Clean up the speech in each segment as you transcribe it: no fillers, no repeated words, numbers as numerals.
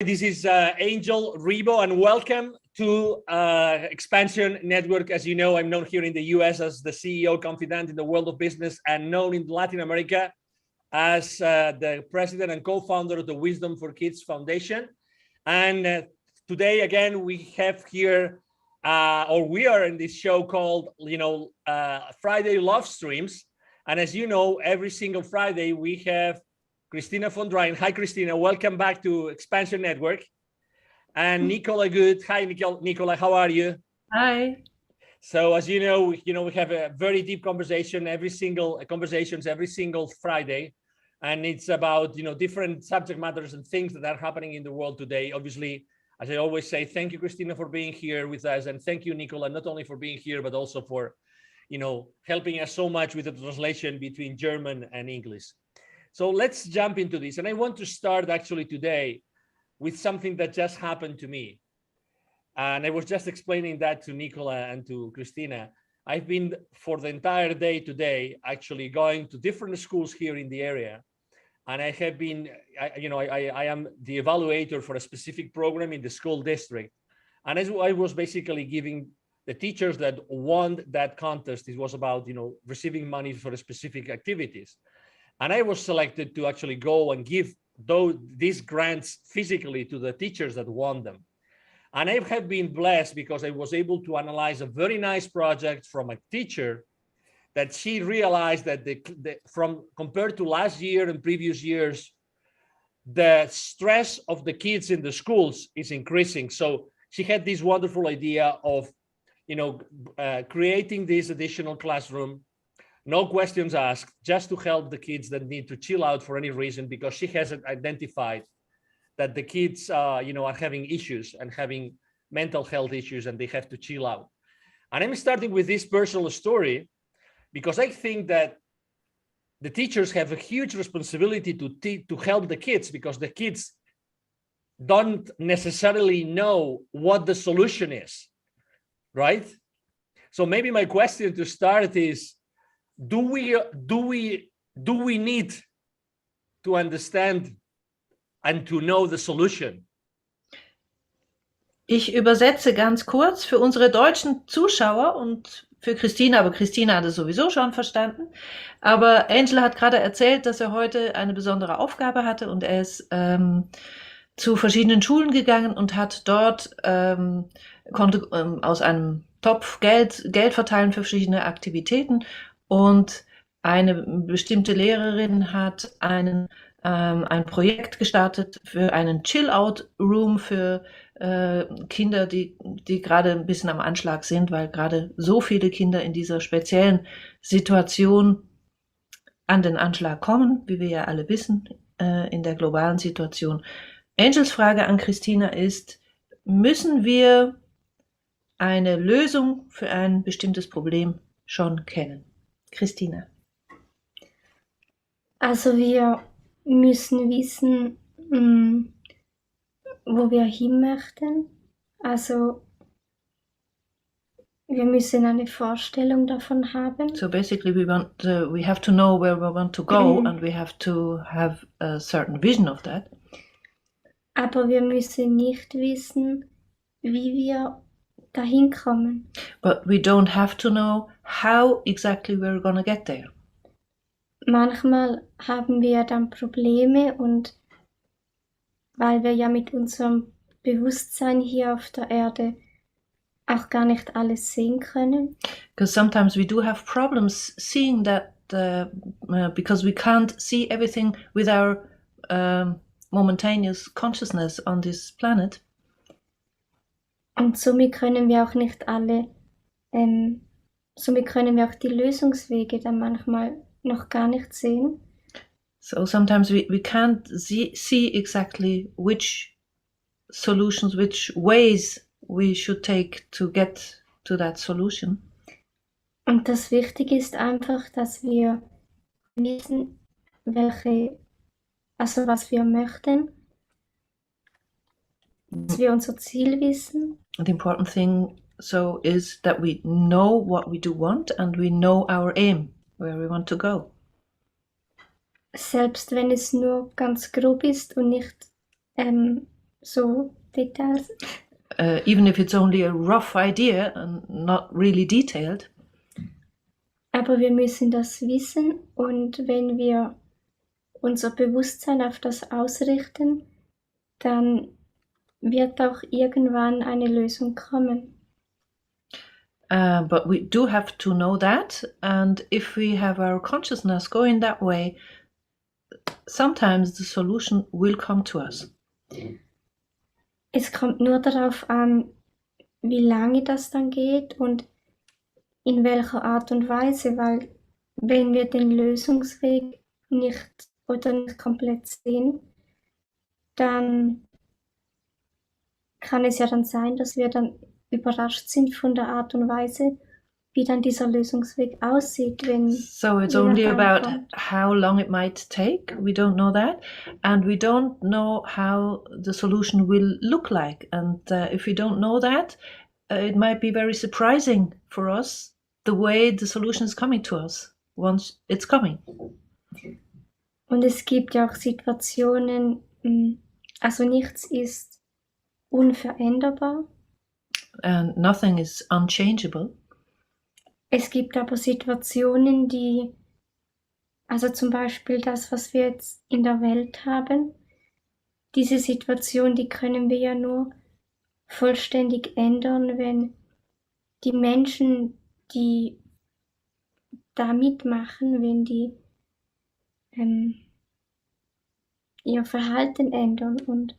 This is Angel Ribo, and welcome to XPNSion Network. As you know, I'm known here in the US as the CEO confidant in the world of business, and known in Latin America as the president and co-founder of the Wisdom for Kids Foundation. And today, again, we have here, we are in this show called, Friday Love Streams. And as you know, every single Friday we have Christina von Dreien. Hi, Christina. Welcome back to XPNSion Network. And Nicola Good. Hi, Nicola. How are you? Hi. So, as you know, we have a very deep conversation every single Friday, and it's about different subject matters and things that are happening in the world today. Obviously, as I always say, thank you, Christina, for being here with us, and thank you, Nicola, not only for being here but also for helping us so much with the translation between German and English. So let's jump into this. And I want to start actually today with something that just happened to me. And I was just explaining that to Nicola and to Christina. I've been for the entire day today actually going to different schools here in the area. And I have been, I am the evaluator for a specific program in the school district. And as I was basically giving the teachers that won that contest, it was about, receiving money for specific activities. And I was selected to actually go and give these grants physically to the teachers that won them. And I have been blessed because I was able to analyze a very nice project from a teacher that she realized that compared to last year and previous years, the stress of the kids in the schools is increasing. So she had this wonderful idea of, creating this additional classroom, no questions asked, just to help the kids that need to chill out for any reason, because she hasn't identified that the kids, are having issues and having mental health issues, and they have to chill out. And I'm starting with this personal story because I think that the teachers have a huge responsibility to help the kids, because the kids don't necessarily know what the solution is, right? So maybe my question to start is, do we need to understand and to know the solution? Ich übersetze ganz kurz für unsere deutschen Zuschauer und für Christina, aber Christina hat es sowieso schon verstanden. Aber Angel hat gerade erzählt, dass er heute eine besondere Aufgabe hatte, und er ist zu verschiedenen Schulen gegangen und hat dort konnte aus einem Topf Geld verteilen für verschiedene Aktivitäten. Und eine bestimmte Lehrerin hat ein Projekt gestartet für einen Chill-Out-Room für Kinder, die gerade ein bisschen am Anschlag sind, weil gerade so viele Kinder in dieser speziellen Situation an den Anschlag kommen, wie wir ja alle wissen, in der globalen Situation. Angels Frage an Christina ist, müssen wir eine Lösung für ein bestimmtes Problem schon kennen? Christina. Also wir müssen wissen, wo wir hin möchten. Also wir müssen eine Vorstellung davon haben. So basically we have to know where we want to go, and we have to have a certain vision of that. Aber wir müssen nicht wissen, wie wir dahin kommen. But we don't have to know how exactly we're gonna get there. Manchmal haben wir dann Probleme, und weil wir ja mit unserem Bewusstsein hier auf der Erde auch gar nicht alles sehen können. Because sometimes we do have problems seeing that because we can't see everything with our momentaneous consciousness on this planet. Und somit können wir auch nicht somit können wir auch die Lösungswege dann manchmal noch gar nicht sehen. So sometimes we can't see exactly which solutions, which ways we should take to get to that solution. Und das Wichtige ist einfach, dass wir wissen, was wir möchten, dass wir unser Ziel wissen. The important thing is that we know what we do want, and we know our aim, where we want to go. Selbst wenn es nur ganz grob ist und nicht so Details. Even if it's only a rough idea and not really detailed. Aber wir müssen das wissen und wenn wir unser Bewusstsein auf das ausrichten, dann wird auch irgendwann eine Lösung kommen. But we do have to know that, and if we have our consciousness going that way, sometimes the solution will come to us. Es kommt nur darauf an, wie lange das dann geht und in welcher Art und Weise, weil wenn wir den Lösungsweg nicht komplett sehen, dann kann es ja dann sein, dass wir dann überrascht sind von der Art und Weise, wie dann dieser Lösungsweg aussieht, wenn So it's jeder only about reinkommt. how long it might take. We don't know that, and we don't know how the solution will look like. And if we don't know that, it might be very surprising for us the way the solution is coming to us once it's coming. Und es gibt ja auch Situationen, also nichts ist unveränderbar. And nothing is unchangeable. Es gibt aber Situationen, die, also zum Beispiel das, was wir jetzt in der Welt haben, diese Situation, die können wir ja nur vollständig ändern, wenn die Menschen, die da mitmachen, wenn die ihr Verhalten ändern und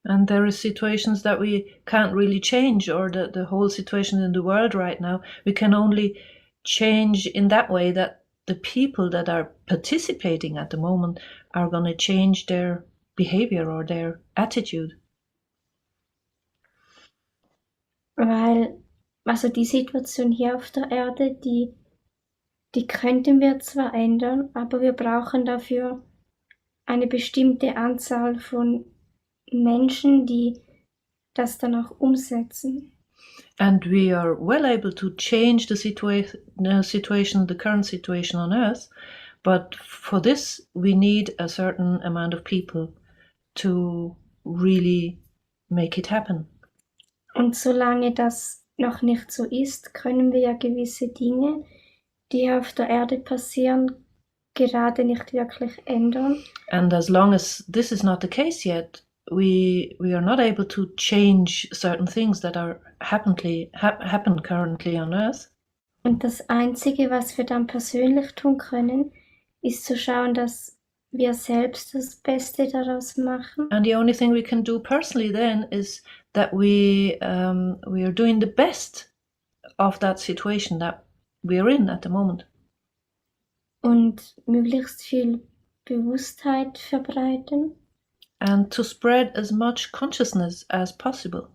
And there are situations that we can't really change, or the whole situation in the world right now, we can only change in that way that the people that are participating at the moment are going to change their behavior or their attitude. weil, also die Situation hier auf der Erde, die könnten wir zwar ändern, aber wir brauchen dafür eine bestimmte Anzahl von Menschen, die das dann auch umsetzen. And we are well able to change the situation, the current situation on Earth, but for this we need a certain amount of people to really make it happen. Und solange das noch nicht so ist, können wir ja gewisse Dinge, die auf der Erde passieren, gerade nicht wirklich ändern. And as long as this is not the case yet, we are not able to change certain things that are happen currently on Earth. Und das Einzige, was wir dann persönlich tun können, ist zu schauen, dass wir selbst das Beste daraus machen. And the only thing we can do personally then is that we are doing the best of that situation that we are in at the moment. Und möglichst viel Bewusstheit verbreiten. And to spread as much consciousness as possible.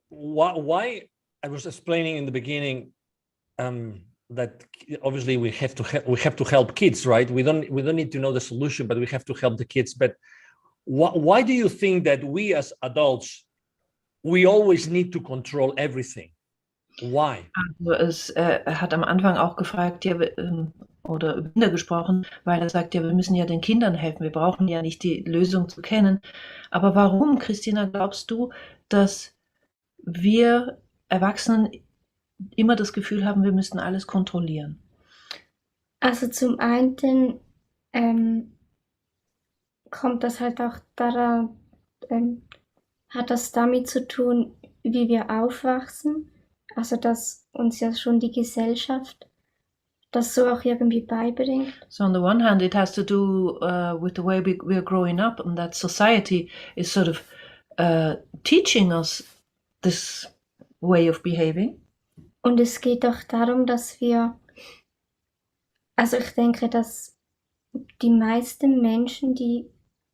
Why I was explaining in the beginning that obviously we have to help kids, right? We don't need to know the solution, but we have to help the kids. But why do you think that we as adults we always need to control everything? Why? Also er hat am Anfang auch gefragt, ja, oder über Kinder gesprochen, weil er sagt, ja, wir müssen ja den Kindern helfen, wir brauchen ja nicht die Lösung zu kennen. Aber warum, Christina, glaubst du, dass wir Erwachsenen immer das Gefühl haben, wir müssen alles kontrollieren? Also zum einen kommt das halt auch daran, hat das damit zu tun, wie wir aufwachsen, also dass uns ja schon die Gesellschaft das so auch irgendwie beibringt. So on the one hand, it has to do with the way we're growing up, and that society is sort of teaching us this way of behaving. Und es geht auch darum, dass wir, also ich denke, dass die meisten Menschen, die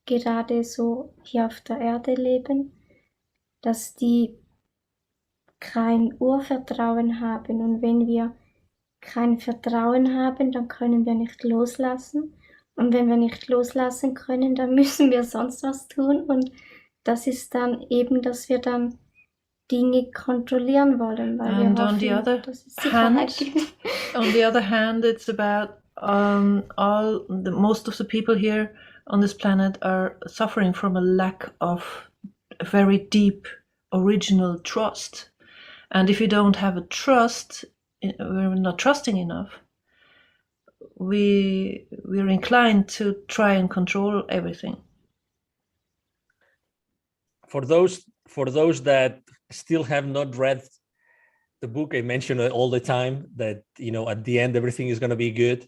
gerade so hier auf der Erde leben, dass die kein Urvertrauen haben. Und wenn wir kein Vertrauen haben, dann können wir nicht loslassen. Und wenn wir nicht loslassen können, dann müssen wir sonst was tun. Und das ist dann eben, dass wir dann Dinge kontrollieren wollen, weil And wir on the hoffen, other dass es Sicherheit hand, gibt. on the other hand, it's about most of the people here on this planet are suffering from a lack of a very deep original trust. And if you don't have a trust, we're not trusting enough, we're inclined to try and control everything. For those that still have not read the book, I mention it all the time that, you know, at the end everything is going to be good.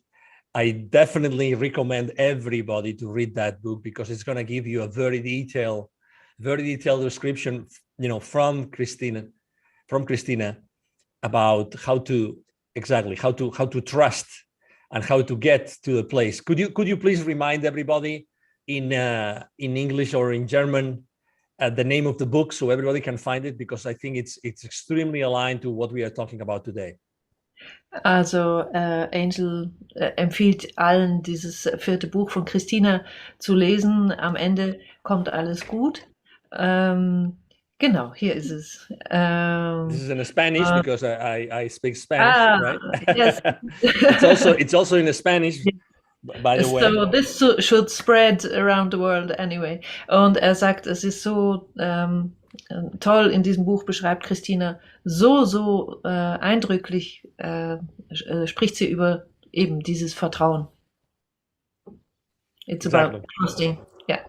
I definitely recommend everybody to read that book, because it's going to give you a very detailed description, you know, from Christina about how to trust and how to get to the place. Could you please remind everybody in English or in German the name of the book so everybody can find it, because I think it's extremely aligned to what we are talking about today. Also Angel empfiehlt allen, dieses 4. Buch von Christina zu lesen. Am Ende kommt alles gut. Genau, hier ist es. This is in Spanish because I speak Spanish, right? Yes. it's also in Spanish, by the way. So this should spread around the world anyway. Und er sagt, es ist so toll, in diesem Buch beschreibt Christina so eindrücklich, spricht sie über eben dieses Vertrauen. It's about trusting. Yeah.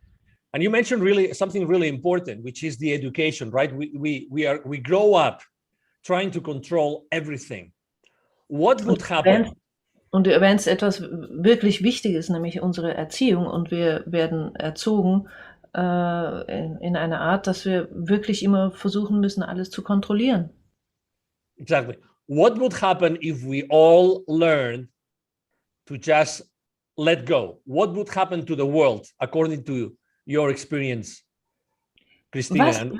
And you mentioned something really important, which is the education, right? We grow up trying to control everything. What would happen? Und du erwähnst etwas wirklich Wichtiges, nämlich unsere Erziehung. Und wir werden erzogen in einer Art, dass wir wirklich immer versuchen müssen, alles zu kontrollieren. Exactly. What would happen if we all learned to just let go? What would happen to the world, according to your experience, Christina?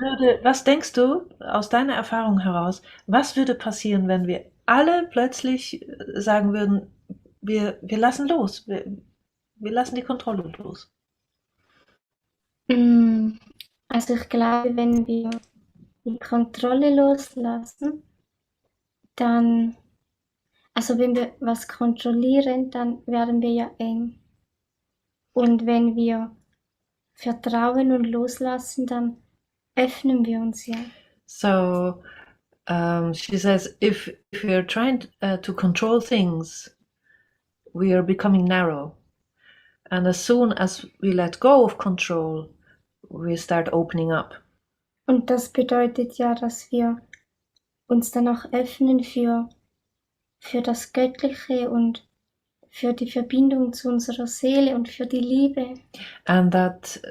Was denkst du aus deiner Erfahrung heraus, was würde passieren, wenn wir alle plötzlich sagen würden, wir lassen los, wir lassen die Kontrolle los? Also ich glaube, wenn wir die Kontrolle loslassen, dann, also wenn wir was kontrollieren, dann werden wir ja eng. Und wenn wir vertrauen und loslassen, dann öffnen wir uns ja. So she says, if we're trying to control things, we are becoming narrow. And as soon as we let go of control, we start opening up. Und das bedeutet ja, dass wir uns dann auch öffnen für das Göttliche und für die Verbindung zu unserer Seele und für die Liebe. And that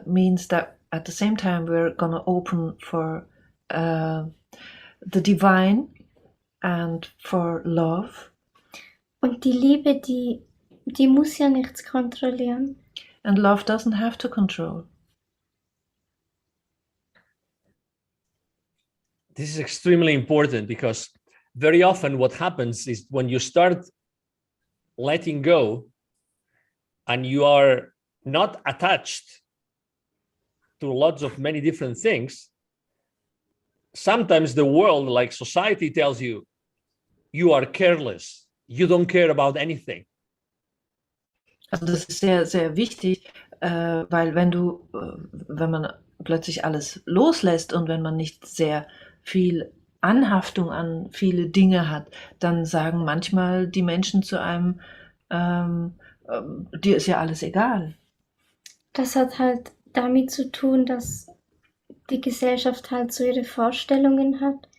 means that at the same time we're gonna open for the divine and for love. Und die Liebe, die muss ja nichts kontrollieren. And love doesn't have to control. This is extremely important, because very often what happens is when you start letting go and you are not attached to lots of many different things, sometimes the world, like society, tells you, you are careless, you don't care about anything. Also das ist sehr, sehr wichtig, weil wenn man plötzlich alles loslässt und wenn man nicht sehr viel Anhaftung an viele Dinge hat, dann sagen manchmal die Menschen zu einem, dir ist ja alles egal. Das hat halt damit zu tun, dass die Gesellschaft halt so ihre Vorstellungen hat,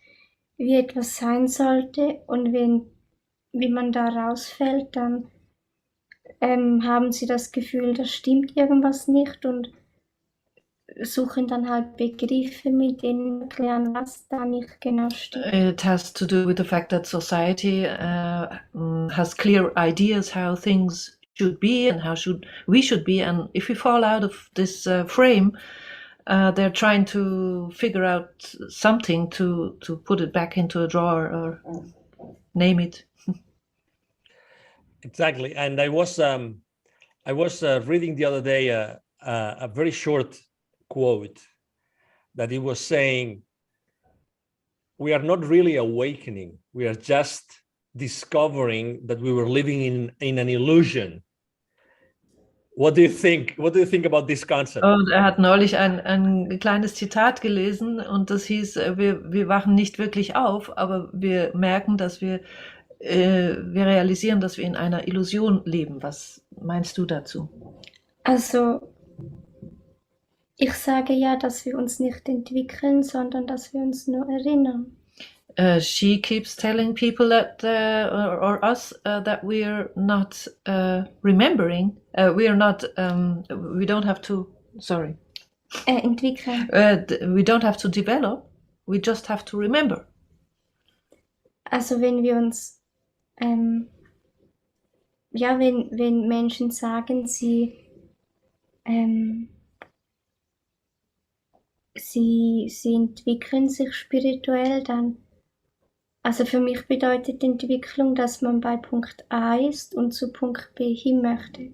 wie etwas sein sollte, und wie man da rausfällt, dann haben sie das Gefühl, da stimmt irgendwas nicht, und suchen dann halt Begriffe, mit denen erklären, was da nicht genau stimmt. It has to do with the fact that society has clear ideas how things should be and how we should be, and if we fall out of this frame, they're trying to figure out something to put it back into a drawer or name it. Exactly. And I was reading the other day a very short quote that it was saying, we are not really awakening, we are just discovering that we were living in an illusion. What do you think? What do you think about this concept? Und er hat neulich ein kleines Zitat gelesen und das hieß, wir wachen nicht wirklich auf, aber wir merken, dass wir realisieren, dass wir in einer Illusion leben. Was meinst du dazu? Also, ich sage ja, dass wir uns nicht entwickeln, sondern dass wir uns nur erinnern. She keeps telling people that, or us, that we're not remembering. We don't have to, sorry. Entwickeln. We don't have to develop. We just have to remember. Also wenn wir uns, wenn Menschen sagen, sie entwickeln sich spirituell, dann, also für mich bedeutet Entwicklung, dass man bei Punkt A ist und zu Punkt B hin möchte.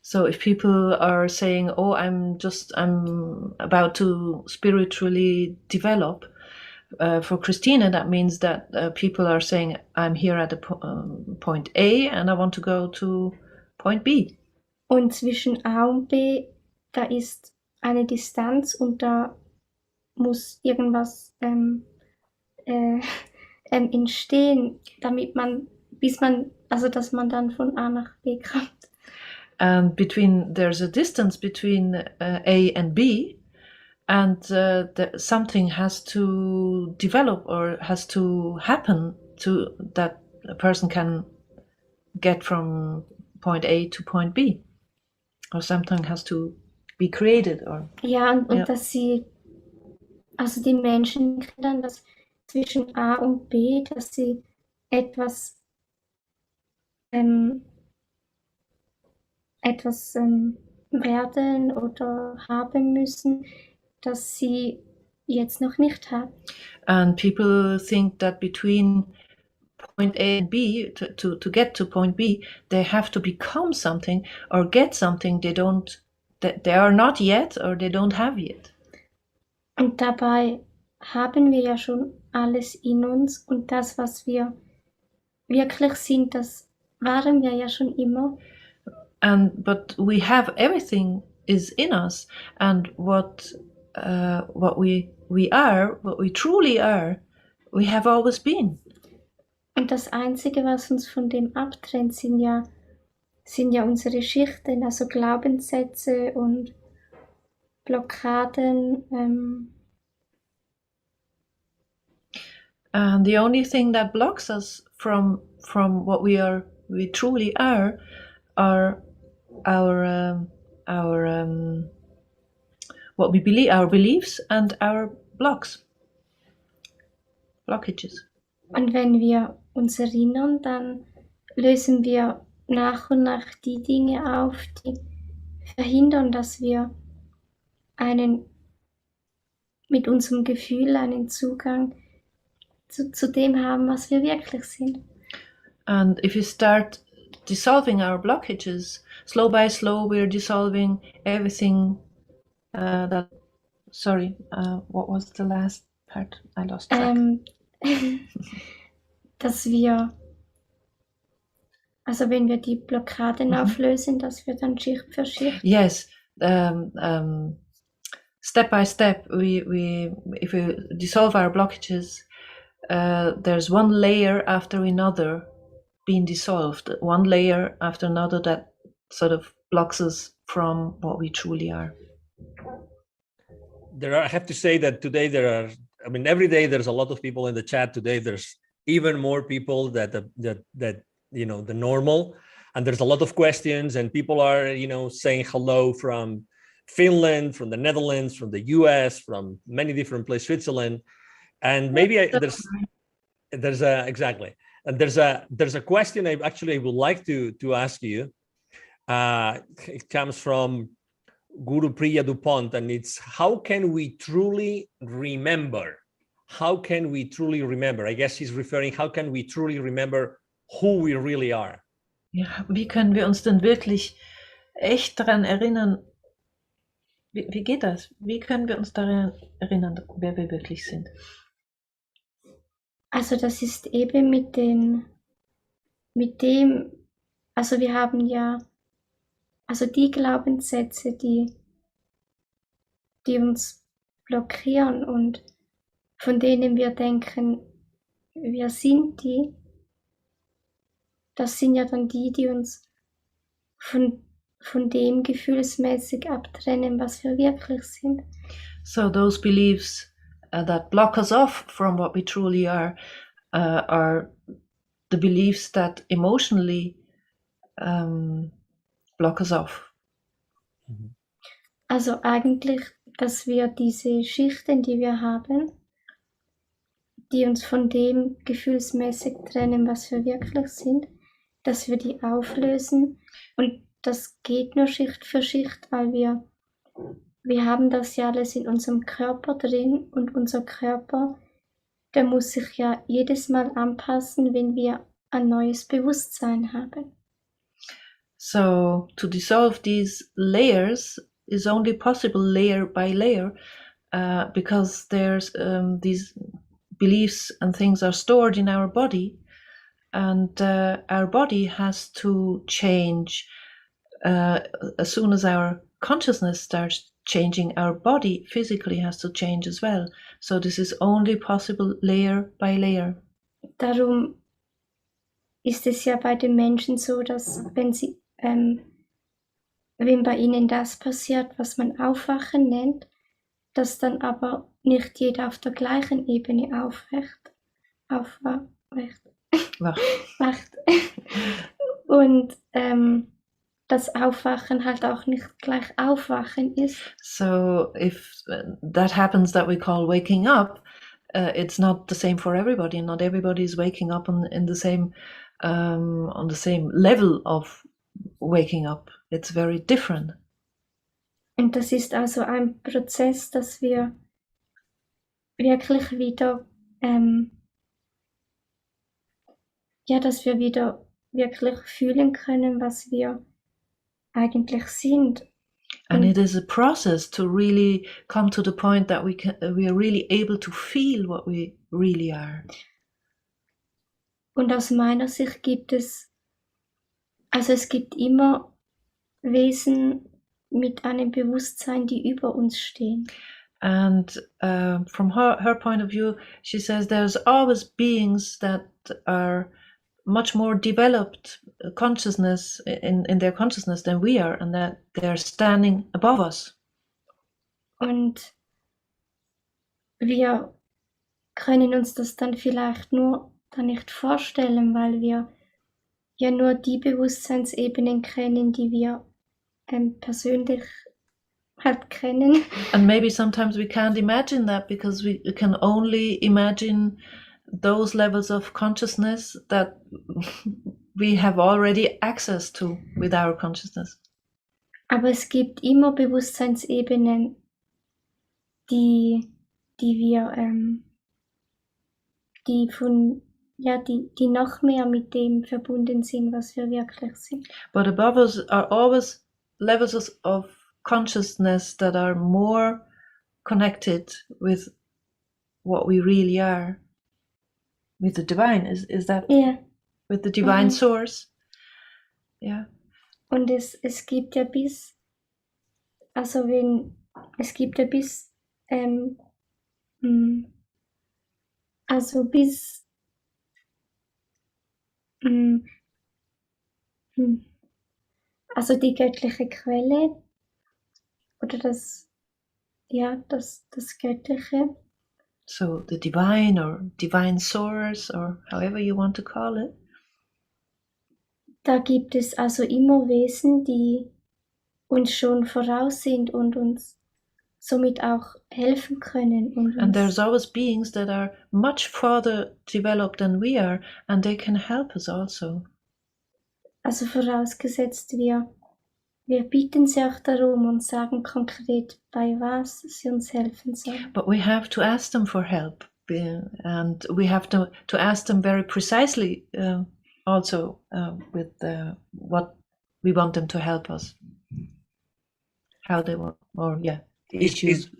So if people are saying, oh, I'm about to spiritually develop, for Christina, that means that people are saying, I'm here at point A and I want to go to point B. Und zwischen A und B, da ist eine Distanz und da muss irgendwas entstehen, damit dass man dann von A nach B kommt. And there's a distance between A and B, and something has to develop or has to happen to that a person can get from point A to point B, or something has to be created. Or Dass sie, also die Menschen dann, dass zwischen A und B, dass sie etwas werden oder haben müssen, das sie jetzt noch nicht haben. And people think that between point A and B, to get to point B, they have to become something or get something they are not yet or they don't have yet. Und dabei haben wir ja schon alles in uns und das, was wir wirklich sind, das waren wir ja schon immer. But we have everything is in us, and what we are, what we truly are, we have always been. Und das Einzige, was uns von dem abtrennt, sind ja unsere Schichten, also Glaubenssätze und Blockaden. And the only thing that blocks us from what we truly are our what we believe, our beliefs and our blockages. Und wenn wir uns erinnern, dann lösen wir nach und nach die Dinge auf, die verhindern, dass wir mit unserem Gefühl einen Zugang zu dem haben, was wir wirklich sind. And if we start dissolving our blockages, slow by slow, we're dissolving everything what was the last part? I lost track. Dass wir, also wenn wir die Blockaden auflösen, dass wir dann Schicht für Schicht. Yes, step by step, if we dissolve our blockages, there's one layer after another being dissolved, one layer after another that sort of blocks us from what we truly are. I have to say that today every day there's a lot of people in the chat. Today there's even more people that the normal, and there's a lot of questions, and people are saying hello from Finland, from the Netherlands, from the US, from many different places, Switzerland, and maybe there's a question I would like to ask you. It comes from Guru Priya Dupont, and it's, how can we truly remember? How can we truly remember? I guess he's referring, how can we truly remember who we really are? Ja, wie können wir uns denn wirklich echt daran erinnern? Wie geht das? Wie können wir uns daran erinnern, wer wir wirklich sind? Also das ist eben mit den mit dem, also wir haben ja, also die Glaubenssätze, die uns blockieren und von denen wir denken, wir sind die, das sind ja dann die uns von dem gefühlsmäßig abtrennen, was wir wirklich sind. So those beliefs that block us off from what we truly are the beliefs that emotionally block us off. Also eigentlich, dass wir diese Schichten, die wir haben, die uns von dem gefühlsmäßig trennen, was wir wirklich sind, dass wir die auflösen. Und das geht nur Schicht für Schicht, weil wir haben das ja alles in unserem Körper drin und unser Körper, der muss sich ja jedes Mal anpassen, wenn wir ein neues Bewusstsein haben. So to dissolve these layers is only possible layer by layer because there's these beliefs and things are stored in our body, and our body has to change as soon as our consciousness starts changing. Our body physically has to change as well. So this is only possible layer by layer. Darum ist es ja bei den Menschen so, dass wenn bei ihnen das passiert, was man Aufwachen nennt, dass dann aber nicht jeder auf der gleichen Ebene wacht. Und das Aufwachen halt auch nicht gleich Aufwachen ist. So if that happens that we call waking up, it's not the same for everybody. Not everybody is waking up on the same level of waking up. It's very different. Und das ist also ein Prozess, dass wir wirklich wieder, dass wir wieder wirklich fühlen können, was wir eigentlich sind. And it is a process to really come to the point that we are really able to feel what we really are. Und aus meiner Sicht gibt es immer Wesen mit einem Bewusstsein, die über uns stehen. And from her point of view, she says there's always beings that are much more developed consciousness in their consciousness than we are, and that they're standing above us. Und wir können uns das dann vielleicht nur dann nicht vorstellen, weil wir ja nur die Bewusstseinsebenen kennen, die wir persönlich halt kennen. And maybe sometimes we can't imagine that because we can only imagine those levels of consciousness that we have already access to with our consciousness. Aber es gibt immer Bewusstseinsebenen, die noch mehr mit dem verbunden sind, was wir wirklich sind. But above us are always levels of consciousness that are more connected with what we really are, with the divine. Is that? Yeah. With the divine source. Yeah. Und es gibt ja bis die göttliche Quelle oder das Göttliche. So the divine or divine source or however you want to call it. Da gibt es also immer Wesen, die uns schon voraus sind und uns somit auch helfen können. And there's always beings that are much further developed than we are, and they can help us also. Also vorausgesetzt, wir bitten sie auch darum und sagen konkret, bei was sie uns helfen sollen. But we have to ask them for help, and we have to ask them very precisely also with what we want them to help us. How they want, or yeah. Is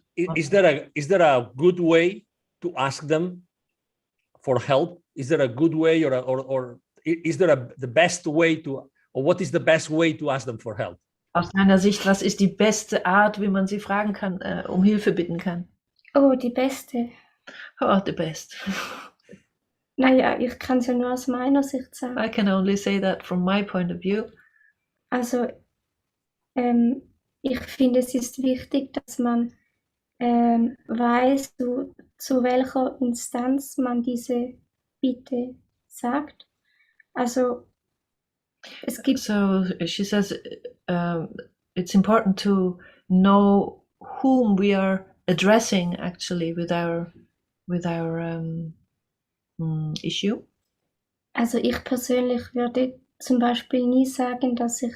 there a good way to ask them for help? Is there a good way or is there the best way to, or what is the best way to ask them for help? Aus deiner Sicht, was ist die beste Art, wie man sie fragen kann, um Hilfe bitten kann? Oh, die beste. Oh, the best. Naja, ich kann es ja nur aus meiner Sicht sagen. I can only say that from my point of view. Also, ich finde, es ist wichtig, dass man weiß, zu welcher Instanz man diese Bitte sagt. Also, es gibt So she says it's important to know whom we are addressing actually with our issue. Also ich persönlich würde zum Beispiel nie sagen, dass ich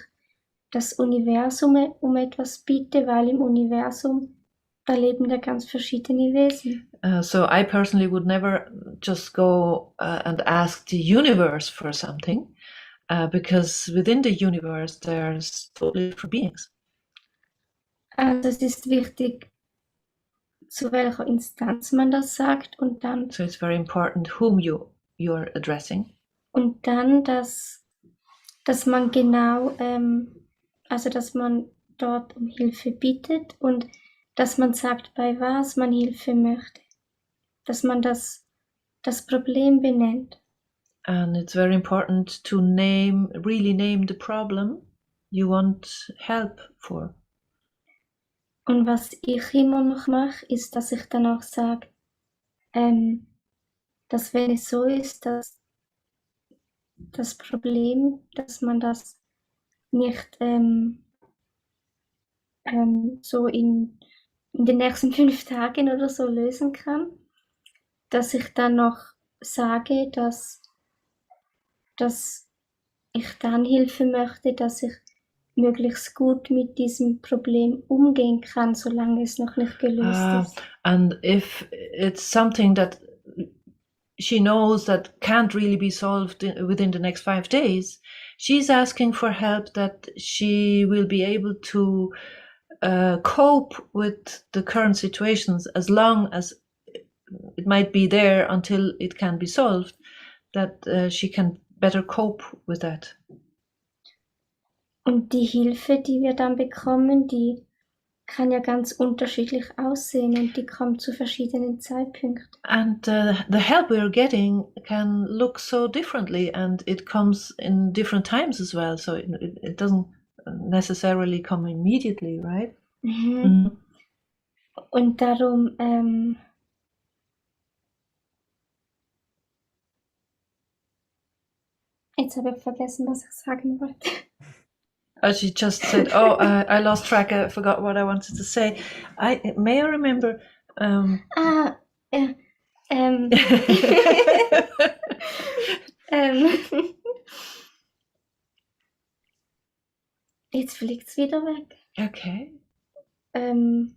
das Universum um etwas bitte, weil im Universum, da leben ja ganz verschiedene Wesen. So I personally would never just go and ask the universe for something, because within the universe there's totally different beings. Also es ist wichtig, zu welcher Instanz man das sagt und dann So it's very important whom you're addressing. Und dann, dass man genau, also dass man dort um Hilfe bittet und dass man sagt, bei was man Hilfe möchte. Dass man das Problem benennt. And it's very important to really name the problem you want help for. Und was ich immer noch mache, ist, dass ich dann auch sage, dass wenn es so ist, dass das Problem, dass man das nicht so in den nächsten 5 Tagen oder so lösen kann, dass ich dann noch sage, dass ich dann Hilfe möchte, dass ich möglichst gut mit diesem Problem umgehen kann, solange es noch nicht gelöst ist. And if it's something that she knows that can't really be solved within the next 5 days, she's asking for help that she will be able to cope with the current situations as long as it might be there until it can be solved, that she can better cope with that. Und die Hilfe, die wir dann bekommen, die kann ja ganz unterschiedlich aussehen und die kommt zu verschiedenen Zeitpunkten. And the help we're getting can look so differently, and it comes in different times as well. So it doesn't necessarily come immediately, right? Mhm. Mhm. Und darum, jetzt habe ich vergessen, was ich sagen wollte. She just said, "Oh, I lost track. I forgot what I wanted to say." May I remember? Jetzt fliegt es wieder weg. Okay. Genau.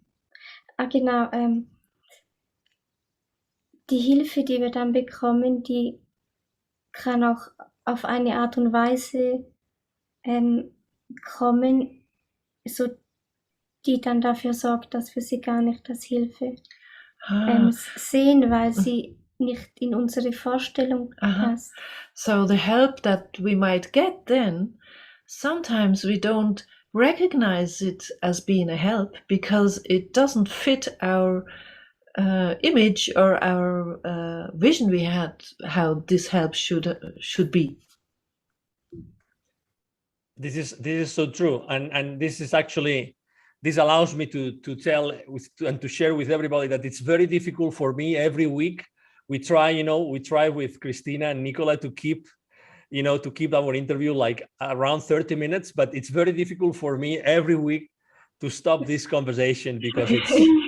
Die Hilfe, die wir dann bekommen, die kann auch auf eine Art und Weise kommen, so die dann dafür sorgt, dass wir sie gar nicht als Hilfe sehen, weil sie nicht in unsere Vorstellung passt. So the help that we might get then, sometimes we don't recognize it as being a help because it doesn't fit our image or our vision we had how this help should be. This is so true, and this is actually, this allows me to tell and to share with everybody that it's very difficult for me every week. We try with Christina and Nicola to keep our interview like around 30 minutes, but it's very difficult for me every week to stop this conversation because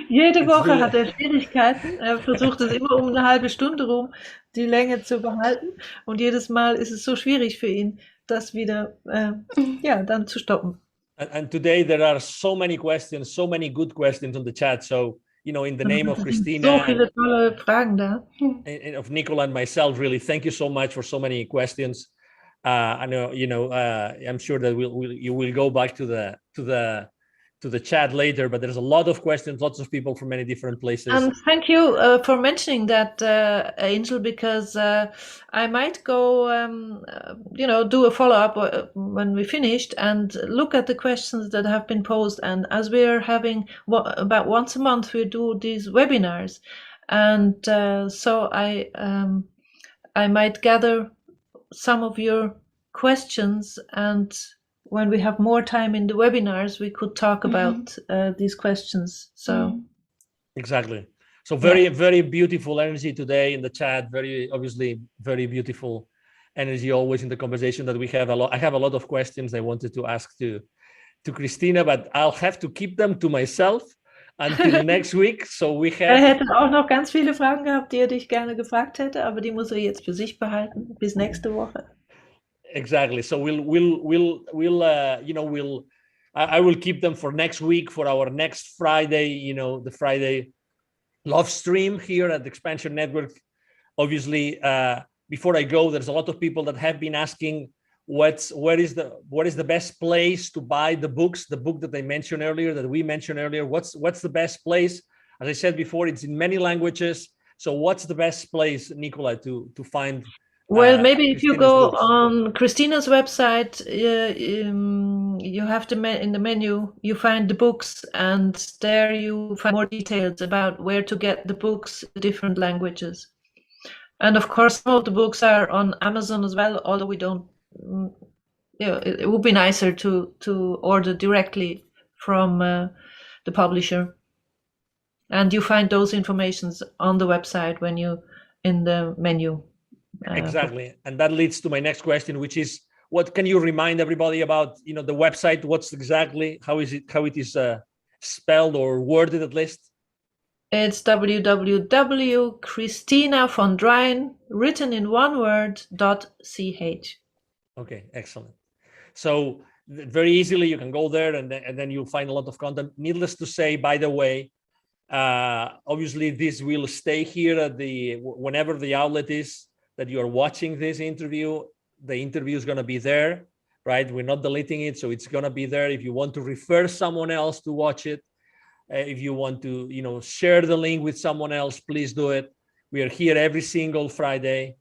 Jede Woche hat Schwierigkeiten. Versucht es immer um eine halbe Stunde rum, die Länge zu behalten. Und jedes Mal ist es so schwierig für ihn, das wieder dann zu stoppen. And today there are so many questions, so many good questions on the chat. So, in the name of Christina, so viele tolle Fragen da. And of Nicola and myself, really, thank you so much for so many questions. I know, I'm sure that you will go back to the to the chat later, but there's a lot of questions, lots of people from many different places. And thank you for mentioning that, Angel, because I might go, do a follow-up when we finished and look at the questions that have been posed. And as we're having about once a month, we do these webinars. And so I might gather some of your questions, and when we have more time in the webinars, we could talk about these questions. So exactly. So very beautiful energy today in the chat. Obviously very beautiful energy always in the conversation that we have. I have a lot of questions I wanted to ask to Christina, but I'll have to keep them to myself until next week. So we have. hätte auch noch ganz viele Fragen gehabt, die ich gerne gefragt hätte, aber die muss jetzt für sich behalten bis nächste Woche. Exactly. So I will keep them for next week, for our next Friday, the Friday love stream here at the Expansion Network. Obviously, before I go, there's a lot of people that have been asking what is the best place to buy the book that we mentioned earlier. What's the best place? As I said before, it's in many languages. So what's the best place, Nicola, to find? Well, maybe if you go books on Christina's website, you have in the menu, you find the books, and there you find more details about where to get the books in different languages. And of course, some of the books are on Amazon as well, although we don't, it would be nicer to order directly from the publisher. And you find those informations on the website when you in the menu. Exactly. And that leads to my next question, which is, what can you remind everybody about, the website? What's exactly, how it is spelled or worded at least? It's www.Christina von Dreien, written in one word, .ch. Okay, excellent. So very easily you can go there and then you'll find a lot of content. Needless to say, by the way, obviously this will stay here at whenever the outlet is that you are watching this interview. The interview is going to be there, right? We're not deleting it, so it's going to be there. If you want to refer someone else to watch it, if you want to, share the link with someone else, please do it. We are here every single Friday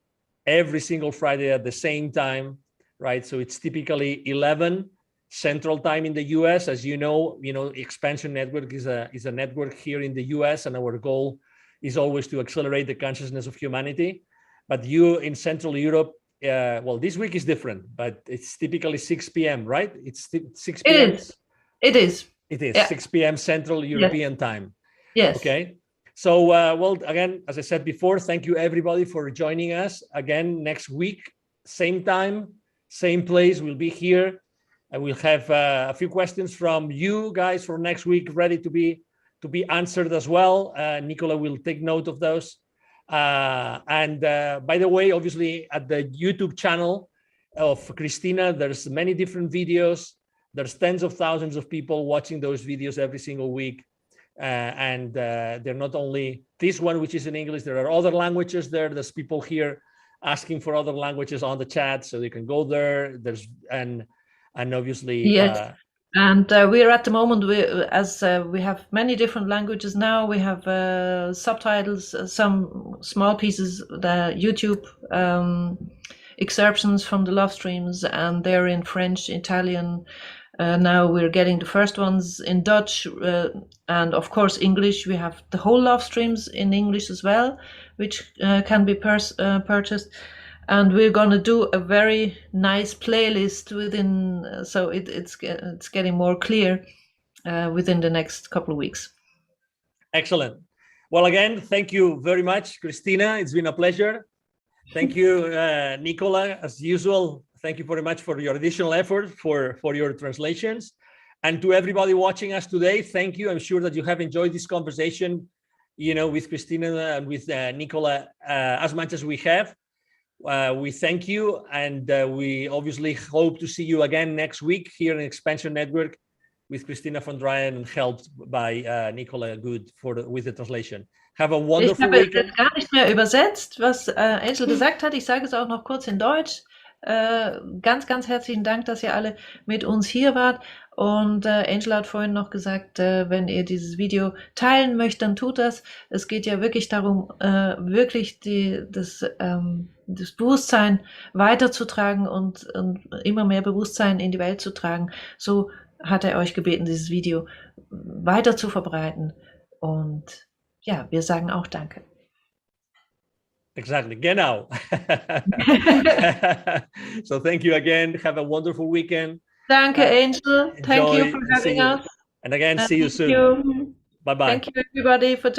at the same time, right? So it's typically 11 Central Time in the US. As you know, Expansion Network is a network here in the US, and our goal is always to accelerate the consciousness of humanity. But you in Central Europe, this week is different, but it's typically 6 p.m., right? It's 6 p.m. It is. Yeah. 6 p.m. Central European time. Yes. Okay. So, again, as I said before, thank you everybody for joining us. Again, next week, same time, same place, we'll be here. And we'll have a few questions from you guys for next week ready to be answered as well. Nicola will take note of those. And by the way, obviously at the YouTube channel of Christina, there's many different videos. There's tens of thousands of people watching those videos every single week. And they're not only this one, which is in English, there are other languages there. There's people here asking for other languages on the chat, so they can go there. And obviously, yes. And we're at the moment, we have many different languages now. We have subtitles, some small pieces, the YouTube excerptions from the love streams, and they're in French, Italian. Now we're getting the first ones in Dutch, and of course English. We have the whole love streams in English as well, which can be purchased. And we're going to do a very nice playlist within, so it's getting more clear within the next couple of weeks. Excellent. Well, again, thank you very much, Christina. It's been a pleasure. Thank you, Nicola, as usual. Thank you very much for your additional effort for your translations. And to everybody watching us today, thank you. I'm sure that you have enjoyed this conversation, with Christina and with Nicola as much as we have. We thank you, and we obviously hope to see you again next week here in Expansion Network with Christina von Dreien and helped by Nicola Good with the translation. Have a wonderful weekend. Ich habe jetzt gar nicht mehr übersetzt, was Angel gesagt hat. Ich sage es auch noch kurz in Deutsch. Ganz, ganz herzlichen Dank, dass ihr alle mit uns hier wart. Und Angela hat vorhin noch gesagt, wenn ihr dieses Video teilen möchtet, dann tut das. Es geht ja wirklich darum, wirklich das Bewusstsein weiterzutragen und immer mehr Bewusstsein in die Welt zu tragen. So hat er euch gebeten, dieses Video weiter zu verbreiten. Und ja, wir sagen auch Danke. Exactly, genau. So thank you again. Have a wonderful weekend. Danke, Angel. Thank you Enjoy for and see having you. us. And again, see you soon. You. Bye-bye. Thank you, everybody, for